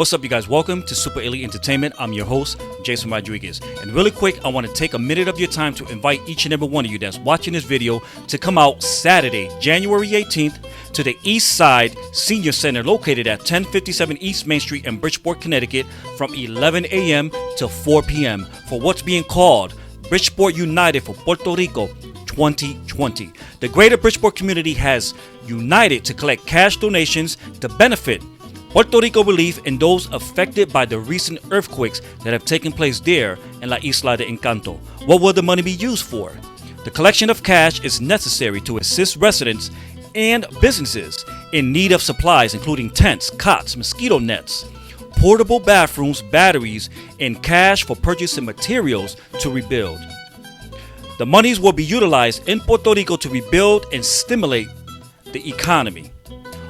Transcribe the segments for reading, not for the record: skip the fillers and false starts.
What's up, you guys? Welcome to Super Elite Entertainment. I'm your host, Jason Rodriguez. And really quick, I want to take a minute of your time to invite each and every one of you that's watching this video to come out Saturday, January 18th, to the East Side Senior Center located at 1057 East Main Street in Bridgeport, Connecticut from 11 a.m. to 4 p.m. for what's being called Bridgeport United for Puerto Rico 2020. The greater Bridgeport community has united to collect cash donations to benefit Puerto Rico relief and those affected by the recent earthquakes that have taken place there in La Isla de Encanto. What will the money be used for? The collection of cash is necessary to assist residents and businesses in need of supplies including tents, cots, mosquito nets, portable bathrooms, batteries, and cash for purchasing materials to rebuild. The monies will be utilized in Puerto Rico to rebuild and stimulate the economy.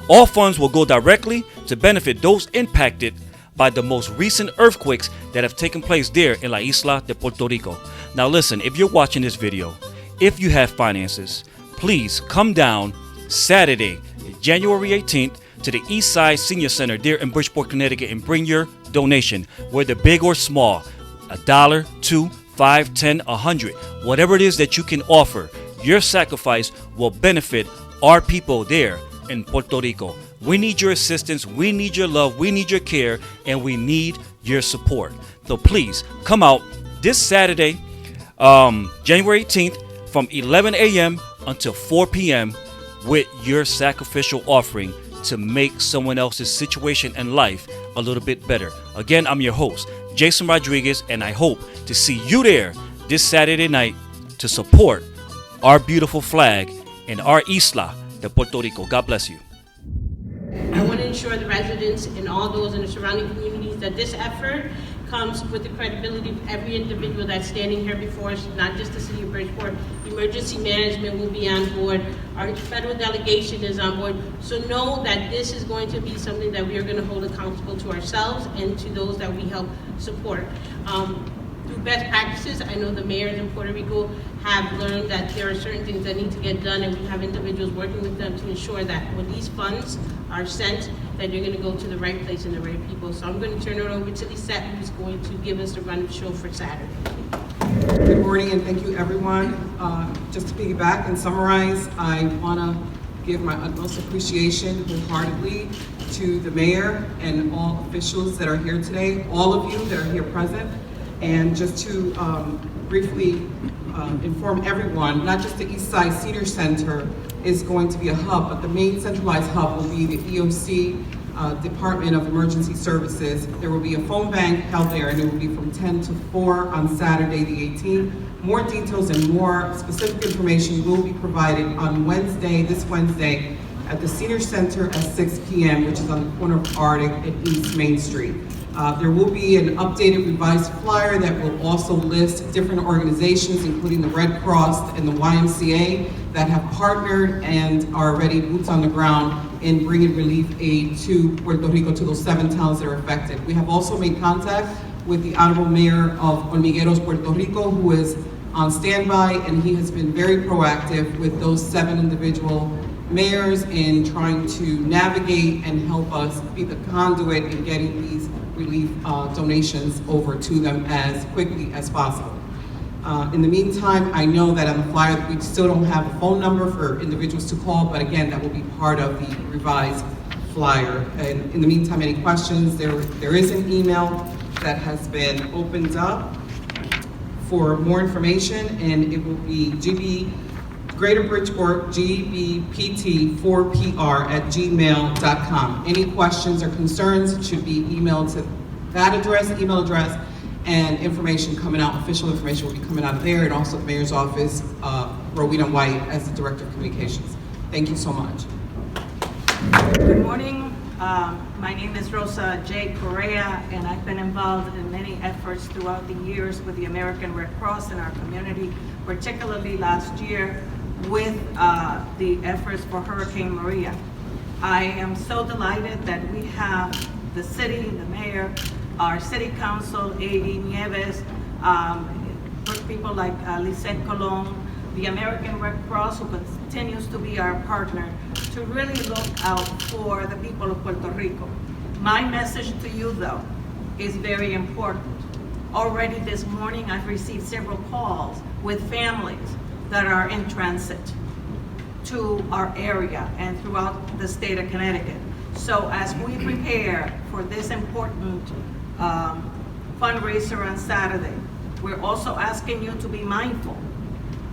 All funds will go directly to benefit those impacted by the most recent earthquakes that have taken place there in La Isla de Puerto Rico. Now listen, if you're watching this video, if you have finances, please come down Saturday, January 18th to the East Side Senior Center there in Bridgeport, Connecticut and bring your donation, whether big or small, $1, $2, $5, $10, $100, whatever it is that you can offer. Your sacrifice will benefit our people there in Puerto Rico. We need your assistance, we need your love, we need your care, and we need your support. So please come out this Saturday, January 18th from 11 a.m. until 4 p.m. with your sacrificial offering to make someone else's situation and life a little bit better. Again, I'm your host, Jason Rodriguez, and I hope to see you there this Saturday night to support our beautiful flag and our Isla de Puerto Rico. God bless you. I want to ensure the residents and all those in the surrounding communities that this effort comes with the credibility of every individual that's standing here before us, not just the City of Bridgeport. Emergency management will be on board. Our federal delegation is on board. So know that this is going to be something that we are going to hold accountable to ourselves and to those that we help support. Through best practices, I know the mayors in Puerto Rico have learned that there are certain things that need to get done, and we have individuals working with them to ensure that when these funds are sent, that you're going to go to the right place and the right people. So I'm going to turn it over to Lisette, who's going to give us the run of the show for Saturday. Good morning, and thank you, everyone. Just to piggyback and summarize, I want to give my utmost appreciation wholeheartedly to the mayor and all officials that are here today, all of you that are here present. And just to briefly inform everyone, not just the East Side Senior Center is going to be a hub, but the main centralized hub will be the EOC Department of Emergency Services. There will be a phone bank held there, and it will be from 10 to 4 on Saturday the 18th. More details and more specific information will be provided on Wednesday, this Wednesday, at the Senior Center at 6 p.m., which is on the corner of Arctic and East Main Street. There will be an updated revised flyer that will also list different organizations, including the Red Cross and the YMCA, that have partnered and are already boots on the ground in bringing relief aid to Puerto Rico, to those 7 towns that are affected. We have also made contact with the Honorable Mayor of Hormigueros, Puerto Rico, who is on standby, and he has been very proactive with those 7 individual mayors in trying to navigate and help us be the conduit in getting these relief donations over to them as quickly as possible. In the meantime, I know that on the flyer we still don't have a phone number for individuals to call, but again, that will be part of the revised flyer. And in the meantime, any questions, there is an email that has been opened up for more information, and it will be Greater Bridgeport GBPT4PR@gmail.com. Any questions or concerns should be emailed to that email address, and information coming out, official information will be coming out of there, and also the mayor's office, Rowena White as the Director of Communications. Thank you so much. Good morning. My name is Rosa J. Correa, and I've been involved in many efforts throughout the years with the American Red Cross in our community, particularly last year with the efforts for Hurricane Maria. I am so delighted that we have the city, the mayor, our city council, A.D. Nieves, people like Lisette Colon, the American Red Cross, who continues to be our partner, to really look out for the people of Puerto Rico. My message to you, though, is very important. Already this morning, I've received several calls with families that are in transit to our area and throughout the state of Connecticut. So as we prepare for this important fundraiser on Saturday, we're also asking you to be mindful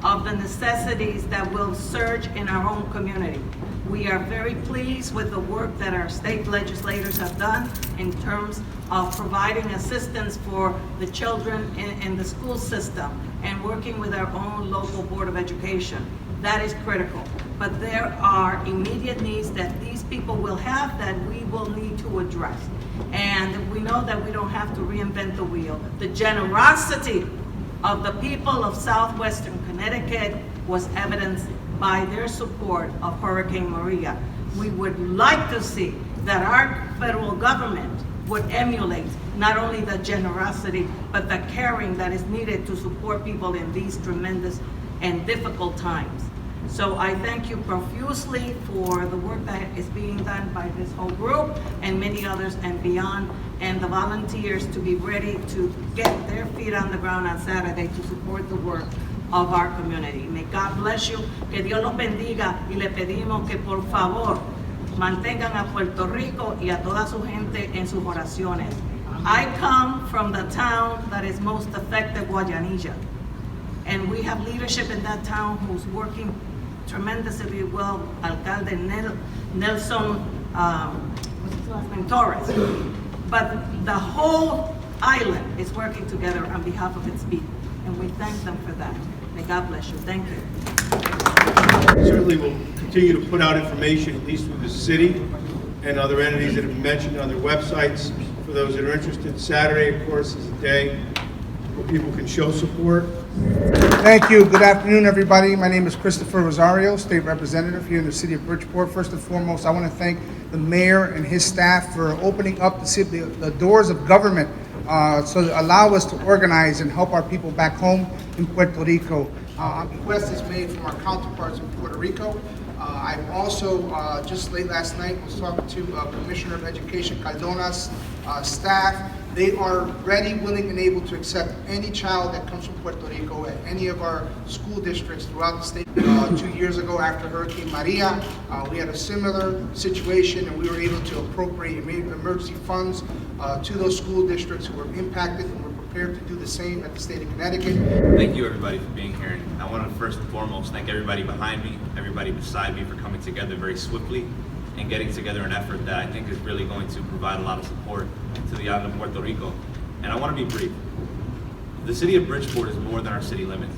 of the necessities that will surge in our own community. We are very pleased with the work that our state legislators have done in terms of providing assistance for the children in the school system and working with our own local Board of Education. That is critical. But there are immediate needs that these people will have that we will need to address. And we know that we don't have to reinvent the wheel. The generosity of the people of southwestern Connecticut was evidenced by their support of Hurricane Maria. We would like to see that our federal government would emulate not only the generosity, but the caring that is needed to support people in these tremendous and difficult times. So I thank you profusely for the work that is being done by this whole group and many others and beyond, and the volunteers to be ready to get their feet on the ground on Saturday to support the work of our community. May God bless you, que Dios los bendiga, y le pedimos que por favor mantengan a Puerto Rico y a toda su gente en sus oraciones. I come from the town that is most affected, Guayanilla, and we have leadership in that town who's working tremendously well, Alcalde Nelson what's his last name? Torres. But the whole island is working together on behalf of its people, and we thank them for that. May God bless you. Thank you. Certainly we'll continue to put out information, at least through the city and other entities that have been mentioned on their websites. For those that are interested, Saturday, of course, is a day where people can show support. Thank you. Good afternoon, everybody. My name is Christopher Rosario, State Representative here in the City of Bridgeport. First and foremost, I want to thank the Mayor and his staff for opening up the doors of government so to allow us to organize and help our people back home in Puerto Rico. A request is made from our counterparts in Puerto Rico. I've also, just late last night, was talking to Commissioner of Education Caldona's staff. They are ready, willing, and able to accept any child that comes from Puerto Rico at any of our school districts throughout the state. 2 years ago, after Hurricane Maria, we had a similar situation, and we were able to appropriate emergency funds to those school districts who were impacted, and we're prepared to do the same at the state of Connecticut. Thank you, everybody, for being here. And I want to first and foremost thank everybody behind me, everybody beside me for coming together very swiftly and getting together an effort that I think is really going to provide a lot of support to the island of Puerto Rico. And I want to be brief. The city of Bridgeport is more than our city limits.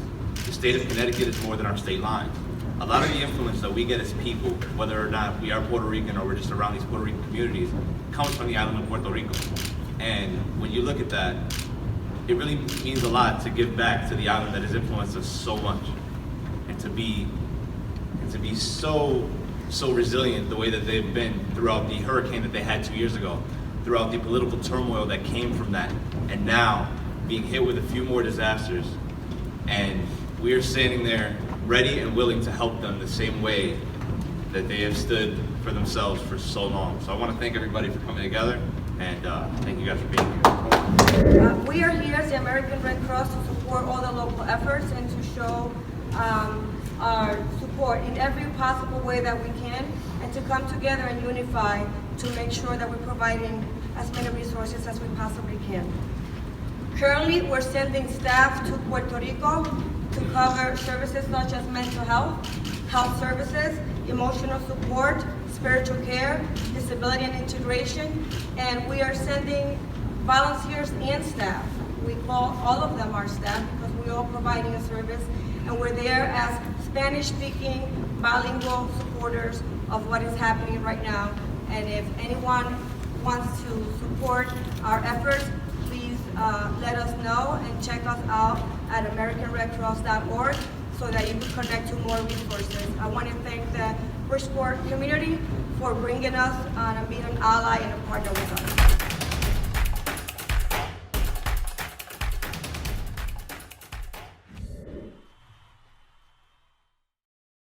The state of Connecticut is more than our state lines. A lot of the influence that we get as people, whether or not we are Puerto Rican or we're just around these Puerto Rican communities, comes from the island of Puerto Rico. And when you look at that, it really means a lot to give back to the island that has influenced us so much, and to be so resilient the way that they've been throughout the hurricane that they had 2 years ago, throughout the political turmoil that came from that, and now being hit with a few more disasters. And we are standing there ready and willing to help them the same way that they have stood for themselves for so long. So I want to thank everybody for coming together, and thank you guys for being here. We are here as the American Red Cross to support all the local efforts and to show our support in every possible way that we can, and to come together and unify to make sure that we're providing as many resources as we possibly can. Currently, we're sending staff to Puerto Rico to cover services such as mental health services, emotional support, spiritual care, disability and integration, and we are sending volunteers and staff. We call all of them our staff because we're all providing a service, and we're there as Spanish-speaking, bilingual supporters of what is happening right now. And if anyone wants to support our efforts, please let us know and check us out at AmericanRedCross.org so that you can connect to more resources. I want to thank the Bridgeport community for bringing us on and being an ally and a partner with us.